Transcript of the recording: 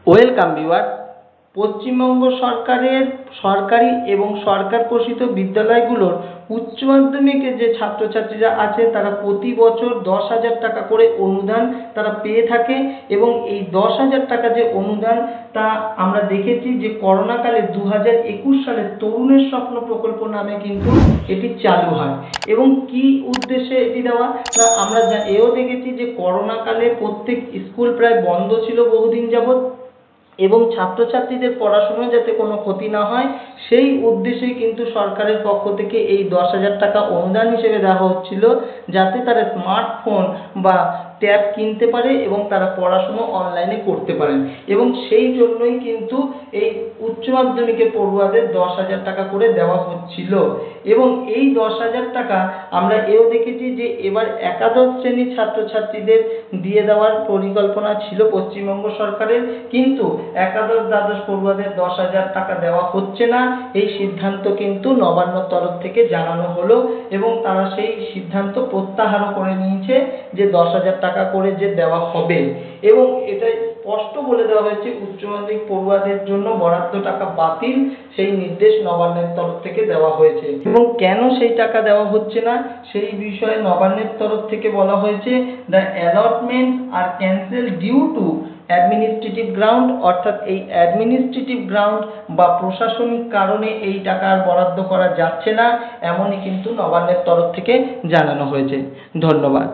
Welcome viewer. Paschimbanga সরকারের সরকারি এবং সরকার পোষিত বিদ্যালয়গুলোর উচ্চ মাধ্যমিকে যে ছাত্রছাত্রীরা আছে তারা প্রতি বছর 10,000 টাকা করে অনুদান তারা পেয়ে থাকে এবং এই 10,000 টাকা যে অনুদান তা আমরা দেখেছি যে করোনাকালে 2021 সালে তরুণের স্বপ্ন প্রকল্প নামে কিন্তু এটি চালু হয়। এবং কি উদ্দেশ্যে এটি দেওয়া না, আমরা এও দেখেছি যে করোনাকালে প্রত্যেক স্কুল প্রায় বন্ধ ছিল বহুদিন যাবৎ এবং ছাত্রছাত্রীদের পড়াশোনা যাতে কোনো ক্ষতি না হয় সেই উদ্দেশ্যেই কিন্তু সরকারের পক্ষ থেকে এই 10,000 টাকা অনুদান হিসেবে দেওয়া হচ্ছিল, যাতে তারা স্মার্টফোন বা ট্যাব কিনতে পারে এবং তারা পড়াশুনো অনলাইনে করতে পারেন। এবং সেই জন্যই কিন্তু এই উচ্চ মাধ্যমিকের পড়ুয়াদের 10,000 টাকা করে দেওয়া হচ্ছিল। এবং এই 10,000 টাকা আমরা এও দেখেছি যে এবার একাদশ শ্রেণীর ছাত্রছাত্রীদের দিয়ে দেওয়ার পরিকল্পনা ছিল পশ্চিমবঙ্গ সরকারের, কিন্তু একাদশ দ্বাদশ পড়ুয়াদের 10,000 টাকা দেওয়া হচ্ছে না, এই সিদ্ধান্ত কিন্তু নবান্নর তরফ থেকে জানানো হলো এবং তারা সেই সিদ্ধান্ত প্রত্যাহারও করে নিয়েছে যে 10,000 টাকা করে যে দেওয়া হবে। এবং এটা স্পষ্ট বলে দেওয়া হয়েছে উচ্চ মাধ্যমিক পড়ুয়াদের জন্য বরাদ্দ টাকা বাতিল, সেই নির্দেশ নবান্নের তরফ থেকে দেওয়া হয়েছে। এবং কেন সেই টাকা দেওয়া হচ্ছে না সেই বিষয়ে নবান্নের তরফ থেকে বলা হয়েছে, the allotment are cancel due to administrative ground, অর্থাৎ এই অ্যাডমিনিস্ট্রেটিভ গ্রাউন্ড বা প্রশাসনিক কারণে এই টাকা আর বরাদ্দ করা যাচ্ছে না, এমনই কিন্তু নবান্নের তরফ থেকে জানানো হয়েছে। ধন্যবাদ।